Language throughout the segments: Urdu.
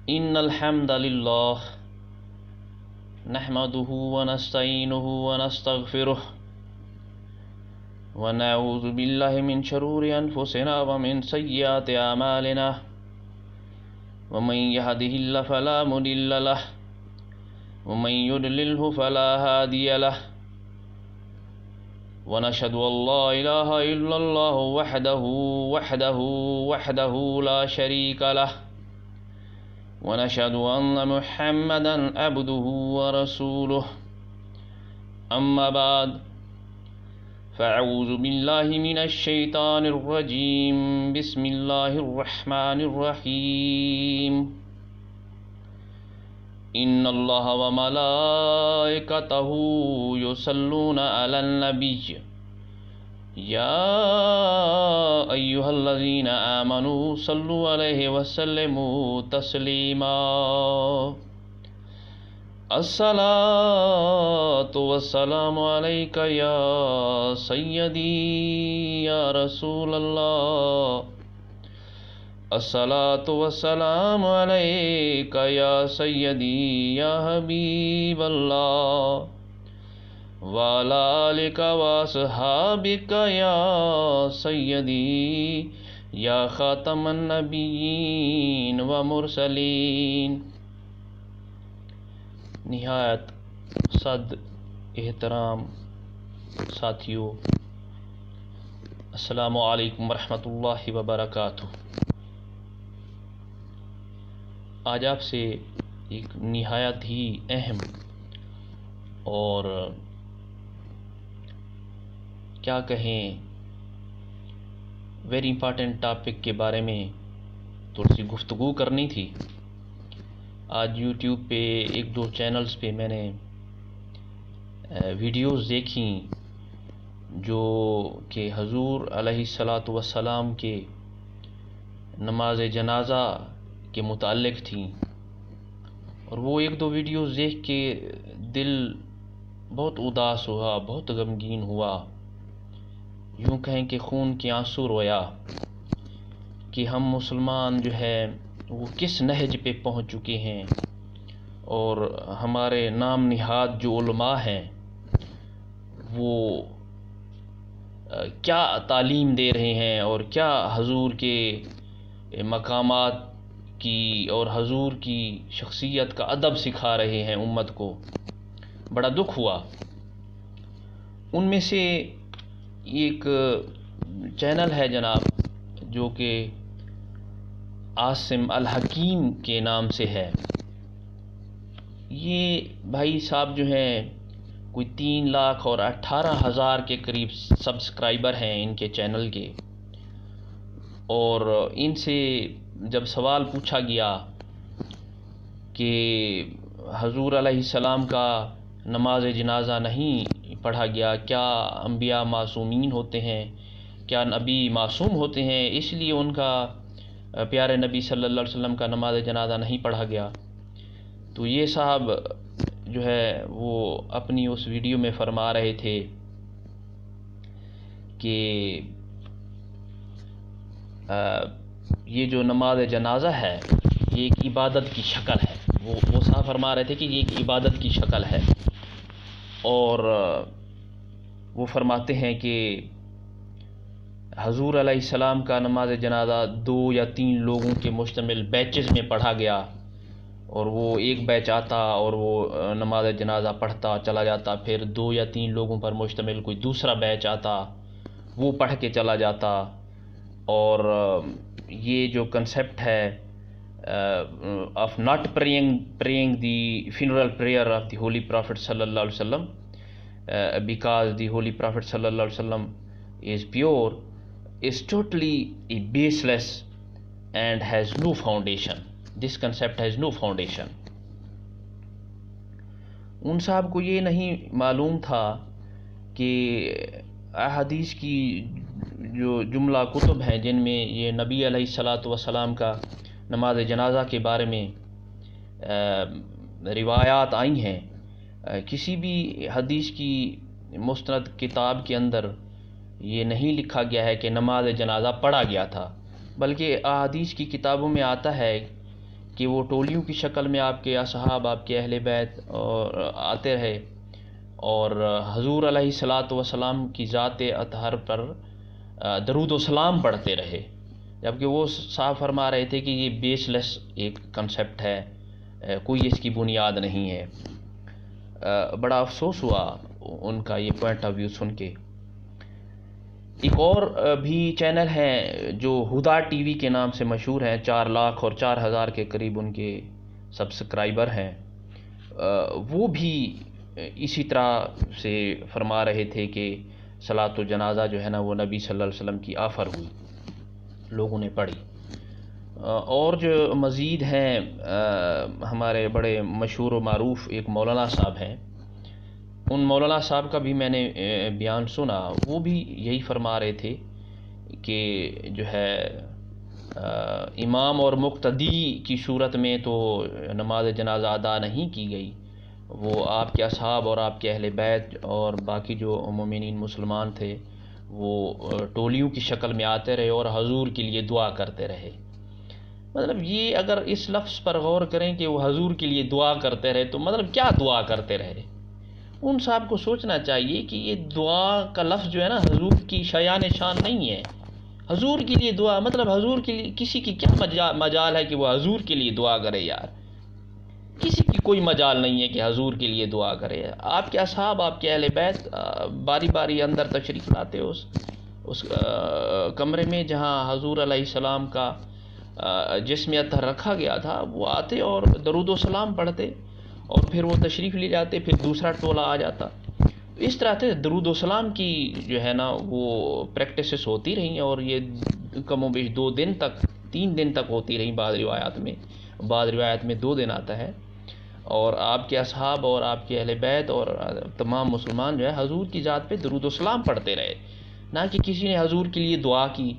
إن الحمد لله نحمده ونستعينه ونستغفره ونعوذ بالله من شرور أنفسنا ومن سيئات أعمالنا ومن يهده الله فلا مضل له ومن يضلله فلا هادي له ونشهد أن لا إله إلا الله وحده لا شريك له ونشهد أن محمدا عبده ورسوله أما بعد فأعوذ بالله من الشيطان الرجيم بسم الله الرحمن الرحيم إن الله وملائكته يصلون على النبي يا أيها الذين آمنوا صلوا عليه وسلموا تسليما الصلاة والسلام عليك يا سيدي يا رسول الله الصلاة والسلام عليك يا سيدي يا حبيب الله وعلى آلك وأصحابك يا سيدي يا خاتم النبيين ومرسلين۔ نہایت صد احترام ساتھیو، السلام علیکم ورحمۃ اللہ وبرکاتہ۔ آج آپ سے ایک نہایت ہی اہم اور کیا کہیں ویری امپارٹنٹ ٹاپک کے بارے میں تھوڑی سی گفتگو کرنی تھی۔ آج یوٹیوب پہ ایک دو چینلز پہ میں نے ویڈیوز دیکھیں جو کہ حضور علیہ الصلاۃ والسلام کے نماز جنازہ کے متعلق تھیں، اور وہ ایک دو ویڈیوز دیکھ کے دل بہت اداس ہوا، بہت غمگین ہوا، یوں کہیں کہ خون کے آنسو رویا کہ ہم مسلمان جو ہے وہ کس نہج پہ پہنچ چکے ہیں، اور ہمارے نام نہاد جو علماء ہیں وہ کیا تعلیم دے رہے ہیں اور کیا حضور کے مقامات کی اور حضور کی شخصیت کا ادب سکھا رہے ہیں امت کو۔ بڑا دکھ ہوا۔ ان میں سے ایک چینل ہے جناب جو کہ عاصم الحکیم کے نام سے ہے۔ یہ بھائی صاحب جو ہیں کوئی 3,18,000 کے قریب سبسکرائبر ہیں ان کے چینل کے، اور ان سے جب سوال پوچھا گیا کہ حضور علیہ السلام کا نماز جنازہ نہیں پڑھا گیا، کیا انبیاء معصومین ہوتے ہیں، کیا نبی معصوم ہوتے ہیں اس لیے ان کا پیارے نبی صلی اللہ علیہ وسلم کا نماز جنازہ نہیں پڑھا گیا، تو یہ صاحب جو ہے وہ اپنی اس ویڈیو میں فرما رہے تھے کہ یہ جو نماز جنازہ ہے یہ ایک عبادت کی شکل ہے۔ وہ صاحب فرما رہے تھے کہ یہ ایک عبادت کی شکل ہے، اور وہ فرماتے ہیں کہ حضور علیہ السلام کا نماز جنازہ 2 یا 3 لوگوں کے مشتمل بیچز میں پڑھا گیا، اور وہ ایک بیچ آتا اور وہ نماز جنازہ پڑھتا چلا جاتا، پھر 2 یا 3 لوگوں پر مشتمل کوئی دوسرا بیچ آتا وہ پڑھ کے چلا جاتا، اور یہ جو کنسیپٹ ہے of not praying the funeral prayer of the holy prophet صلی اللہ علیہ وسلم بیکاز دی ہولی پرافٹ صلی اللہ علیہ وسلم is pure is totally a baseless and has no foundation. This concept has no foundation. ان صاحب کو یہ نہیں معلوم تھا کہ احادیث کی جو جملہ کتب ہیں جن میں یہ نبی علیہ الصلاۃ والسلام کا نماز جنازہ کے بارے میں روایات آئی ہیں، کسی بھی حدیث کی مستند کتاب کے اندر یہ نہیں لکھا گیا ہے کہ نماز جنازہ پڑھا گیا تھا، بلکہ احادیث کی کتابوں میں آتا ہے کہ وہ ٹولیوں کی شکل میں آپ کے اصحاب، آپ کے اہل بیت اور آتے رہے اور حضور علیہ الصلاۃ والسلام کی ذات اطہر پر درود و سلام پڑھتے رہے، جبکہ وہ صاف فرما رہے تھے کہ یہ بیس لیس ایک کنسیپٹ ہے، کوئی اس کی بنیاد نہیں ہے۔ بڑا افسوس ہوا ان کا یہ پوائنٹ آف ویو سن کے۔ ایک اور بھی چینل ہیں جو ہدا ٹی وی کے نام سے مشہور ہیں، 4 لاکھ اور 4,000 کے قریب ان کے سبسکرائبر ہیں، وہ بھی اسی طرح سے فرما رہے تھے کہ صلاۃ الجنازہ جو ہے نا وہ نبی صلی اللہ علیہ وسلم کی آفر ہوئی، لوگوں نے پڑھی۔ اور جو مزید ہیں ہمارے بڑے مشہور و معروف ایک مولانا صاحب ہیں، ان مولانا صاحب کا بھی میں نے بیان سنا، وہ بھی یہی فرما رہے تھے کہ جو ہے امام اور مقتدی کی صورت میں تو نماز جنازہ ادا نہیں کی گئی، وہ آپ کے اصحاب اور آپ کے اہل بیت اور باقی جو مومنین مسلمان تھے وہ ٹولیوں کی شکل میں آتے رہے اور حضور کے لیے دعا کرتے رہے۔ مطلب یہ اگر اس لفظ پر غور کریں کہ وہ حضور کے لیے دعا کرتے رہے تو مطلب کیا دعا کرتے رہے؟ ان صاحب کو سوچنا چاہیے کہ یہ دعا کا لفظ جو ہے نا حضور کی شایان شان نہیں ہے۔ حضور کے لیے دعا مطلب حضور کے لیے کسی کی کیا مجال ہے کہ وہ حضور کے لیے دعا کرے؟ یار کسی کی کوئی مجال نہیں ہے کہ حضور کے لیے دعا کرے۔ آپ کے اصحاب، آپ کے اہل بیت باری باری اندر تشریف لاتے اس کمرے میں جہاں حضور علیہ السلام کا جسم اطہر رکھا گیا تھا، وہ آتے اور درود و سلام پڑھتے اور پھر وہ تشریف لے جاتے، پھر دوسرا ٹولہ آ جاتا۔ اس طرح سے درود و سلام کی جو ہے نا وہ پریکٹسز ہوتی رہیں اور یہ کم و بیش 2 دن تک 3 دن تک ہوتی رہیں، بعض روایات میں 2 دن آتا ہے، اور آپ کے اصحاب اور آپ کے اہل بیت اور تمام مسلمان جو ہے حضور کی ذات پہ درود و سلام پڑھتے رہے، نہ کہ کسی نے حضور کے لیے دعا کی،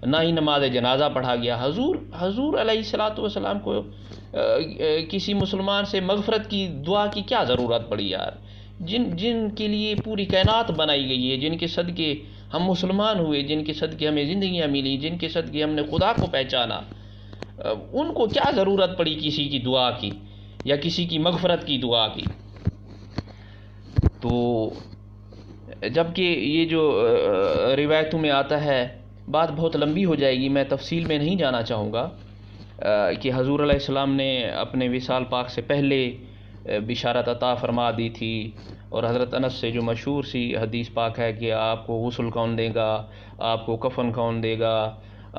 نہ ہی نماز جنازہ پڑھا گیا۔ حضور علیہ الصلاۃ والسلام کو کسی مسلمان سے مغفرت کی دعا کی کیا ضرورت پڑی یار؟ جن کے لیے پوری کائنات بنائی گئی ہے، جن کے صدقے ہم مسلمان ہوئے، جن کے صدقے ہمیں زندگیاں ملی، جن کے صدقے ہم نے خدا کو پہچانا، ان کو کیا ضرورت پڑی کسی کی دعا کی یا کسی کی مغفرت کی دعا کی؟ تو جبکہ یہ جو روایتوں میں آتا ہے، بات بہت لمبی ہو جائے گی، میں تفصیل میں نہیں جانا چاہوں گا، کہ حضور علیہ السلام نے اپنے وصال پاک سے پہلے بشارت عطا فرما دی تھی، اور حضرت انس سے جو مشہور سی حدیث پاک ہے کہ آپ کو غسل کون دے گا، آپ کو کفن کون دے گا،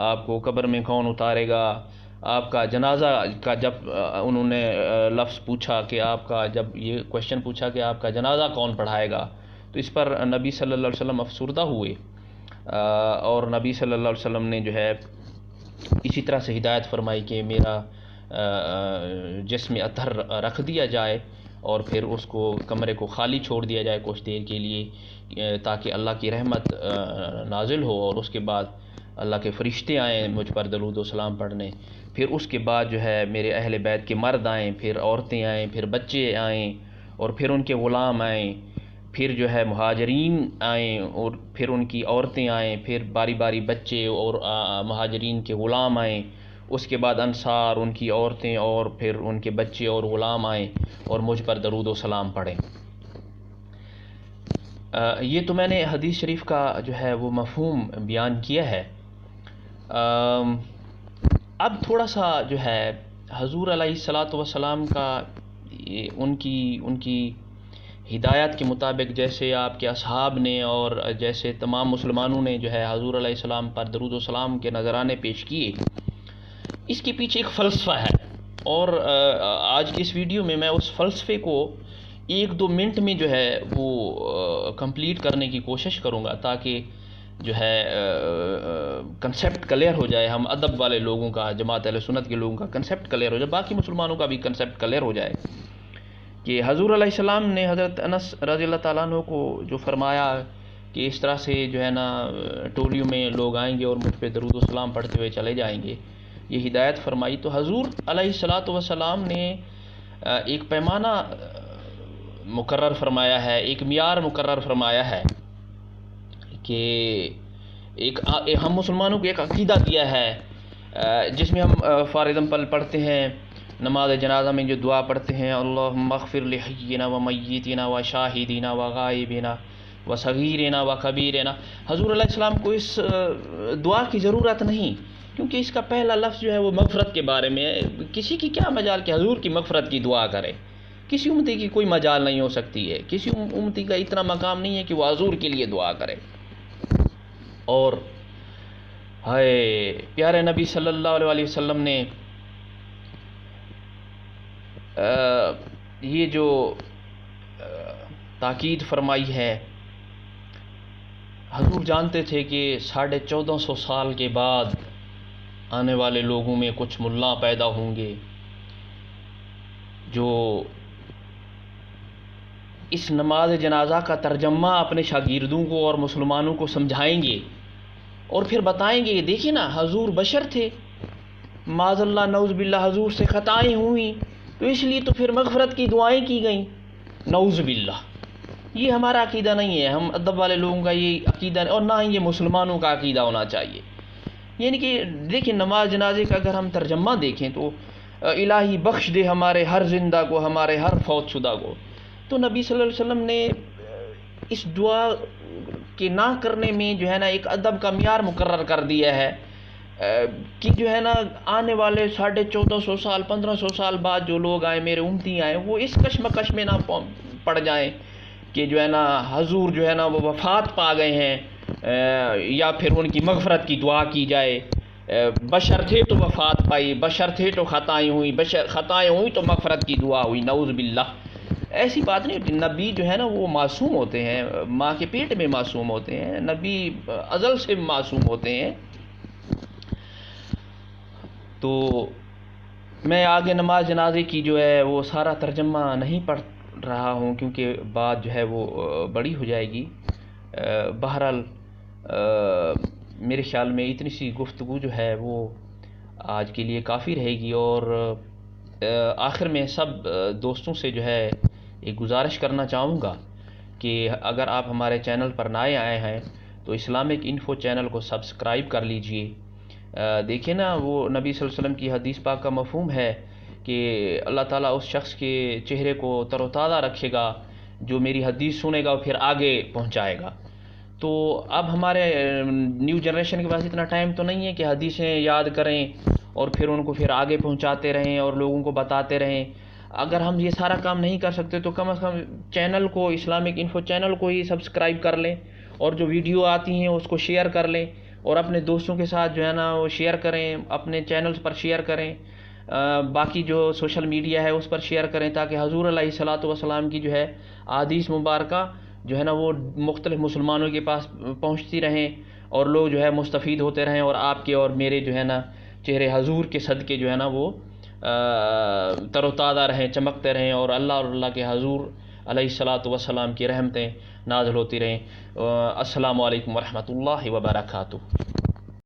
آپ کو قبر میں کون اتارے گا، آپ کا جنازہ کا جب انہوں نے لفظ پوچھا کہ آپ کا، جب یہ کویشچن پوچھا کہ آپ کا جنازہ کون پڑھائے گا، تو اس پر نبی صلی اللہ علیہ وسلم افسردہ ہوئے، اور نبی صلی اللہ علیہ وسلم نے جو ہے اسی طرح سے ہدایت فرمائی کہ میرا جسم اطہر رکھ دیا جائے اور پھر اس کو کمرے کو خالی چھوڑ دیا جائے کچھ دیر کے لیے، تاکہ اللہ کی رحمت نازل ہو، اور اس کے بعد اللہ کے فرشتے آئیں مجھ پر درود و سلام پڑھنے، پھر اس کے بعد جو ہے میرے اہل بیت کے مرد آئیں، پھر عورتیں آئیں، پھر بچے آئیں، اور پھر ان کے غلام آئیں، پھر جو ہے مہاجرین آئیں، اور پھر ان کی عورتیں آئیں، پھر باری باری بچے اور مہاجرین کے غلام آئیں، اس کے بعد انصار، ان کی عورتیں اور پھر ان کے بچے اور غلام آئیں اور مجھ پر درود و سلام پڑھیں۔ یہ تو میں نے حدیث شریف کا جو ہے وہ مفہوم بیان کیا ہے۔ اب تھوڑا سا جو ہے حضور علیہ الصلاۃ والسلام کا ان کی ہدایت کے مطابق جیسے آپ کے اصحاب نے اور جیسے تمام مسلمانوں نے جو ہے حضور علیہ السلام پر درود و سلام کے نذرانے پیش کیے، اس کے پیچھے ایک فلسفہ ہے، اور آج کی اس ویڈیو میں اس فلسفے کو 1-2 منٹ میں جو ہے وہ کمپلیٹ کرنے کی کوشش کروں گا، تاکہ جو ہے کنسیپٹ کلیئر ہو جائے، ہم ادب والے لوگوں کا، جماعت اہل سنت کے لوگوں کا کنسیپٹ کلیئر ہو جائے، باقی مسلمانوں کا بھی کنسیپٹ کلیئر ہو جائے، کہ حضور علیہ السلام نے حضرت انس رضی اللہ تعالیٰ عنہ کو جو فرمایا کہ اس طرح سے جو ہے نا ٹولیوں میں لوگ آئیں گے اور مجھ پہ درود و سلام پڑھتے ہوئے چلے جائیں گے، یہ ہدایت فرمائی، تو حضور علیہ الصلاۃ والسلام نے ایک پیمانہ مقرر فرمایا ہے، ایک معیار مقرر فرمایا ہے، کہ ہم مسلمانوں کو ایک عقیدہ دیا ہے، جس میں ہم فار ایگزامپل پڑھتے ہیں نماز جنازہ میں جو دعا پڑھتے ہیں اللہم اغفر لحینا و میتنا و شاہدینا و غائبنا و صغیرنا و کبیرنا، حضور علیہ السلام کو اس دعا کی ضرورت نہیں، کیونکہ اس کا پہلا لفظ جو ہے وہ مغفرت کے بارے میں ہے۔ کسی کی کیا مجال کہ حضور کی مغفرت کی دعا کرے؟ کسی امتی کی کوئی مجال نہیں ہو سکتی ہے، کسی امتی کا اتنا مقام نہیں ہے کہ وہ حضور کے لیے دعا کرے۔ اور ہائے پیارے نبی صلی اللہ علیہ وسلم نے یہ جو تاکید فرمائی ہے، حضور جانتے تھے کہ 1450 سال کے بعد آنے والے لوگوں میں کچھ ملا پیدا ہوں گے جو اس نماز جنازہ کا ترجمہ اپنے شاگردوں کو اور مسلمانوں کو سمجھائیں گے اور پھر بتائیں گے کہ دیکھیں نا، حضور بشر تھے، معاذ اللہ نعوذ باللہ حضور سے خطائیں ہوئیں، تو اس لیے تو پھر مغفرت کی دعائیں کی گئیں، نعوذ باللہ۔ یہ ہمارا عقیدہ نہیں ہے، ہم ادب والے لوگوں کا یہ عقیدہ نہیں، اور نہ ہی یہ مسلمانوں کا عقیدہ ہونا چاہیے۔ یعنی کہ دیکھیں نماز جنازے کا اگر ہم ترجمہ دیکھیں تو الہی بخش دے ہمارے ہر زندہ کو، ہمارے ہر فوت شدہ کو، تو نبی صلی اللہ علیہ وسلم نے اس دعا کے نہ کرنے میں جو ہے نا ایک ادب کا معیار مقرر کر دیا ہے کہ جو ہے نا آنے والے 1450 سال 1500 سال بعد جو لوگ آئے، میرے امتی آئے، وہ اس کشمکش میں نہ پڑ جائیں کہ جو ہے نا حضور جو ہے نا وہ وفات پا گئے ہیں، یا پھر ان کی مغفرت کی دعا کی جائے۔ بشر تھے تو وفات پائی، بشر تھے تو خطائیں ہوئیں، بشر خطائیں ہوئیں تو مغفرت کی دعا ہوئی، نعوذ باللہ۔ ایسی بات نہیں ہوتی، نبی جو ہے نا وہ معصوم ہوتے ہیں، ماں کے پیٹ میں معصوم ہوتے ہیں، نبی ازل سے معصوم ہوتے ہیں۔ تو میں آگے نماز جنازے کی جو ہے وہ سارا ترجمہ نہیں پڑھ رہا ہوں کیونکہ بات جو ہے وہ بڑی ہو جائے گی۔ بہرحال میرے خیال میں اتنی سی گفتگو جو ہے وہ آج کے لیے کافی رہے گی، اور آخر میں سب دوستوں سے جو ہے ایک گزارش کرنا چاہوں گا کہ اگر آپ ہمارے چینل پر نئے آئے ہیں تو اسلامک انفو چینل کو سبسکرائب کر لیجئے۔ دیکھیں نا، وہ نبی صلی اللہ علیہ وسلم کی حدیث پاک کا مفہوم ہے کہ اللہ تعالیٰ اس شخص کے چہرے کو تر و تازہ رکھے گا جو میری حدیث سنے گا اور پھر آگے پہنچائے گا۔ تو اب ہمارے نیو جنریشن کے پاس اتنا ٹائم تو نہیں ہے کہ حدیثیں یاد کریں اور پھر ان کو پھر آگے پہنچاتے رہیں اور لوگوں کو بتاتے رہیں۔ اگر ہم یہ سارا کام نہیں کر سکتے تو کم از کم چینل کو، اسلامک انفو چینل کو ہی سبسکرائب کر لیں، اور جو ویڈیو آتی ہیں اس کو شیئر کر لیں، اور اپنے دوستوں کے ساتھ جو ہے نا وہ شیئر کریں، اپنے چینلز پر شیئر کریں، باقی جو سوشل میڈیا ہے اس پر شیئر کریں، تاکہ حضور علیہ الصلاۃ والسلام کی جو ہے احادیث مبارکہ جو ہے نا وہ مختلف مسلمانوں کے پاس پہنچتی رہیں اور لوگ جو ہے مستفید ہوتے رہیں، اور آپ کے اور میرے جو ہے نا چہرے حضور کے صدقے جو ہے نا وہ تر و تازہ رہیں، چمکتے رہیں، اور اللہ کے حضور علیہ الصلاۃ والسلام کی رحمتیں نازل ہوتی رہیں۔ السلام علیکم ورحمۃ اللہ وبرکاتہ۔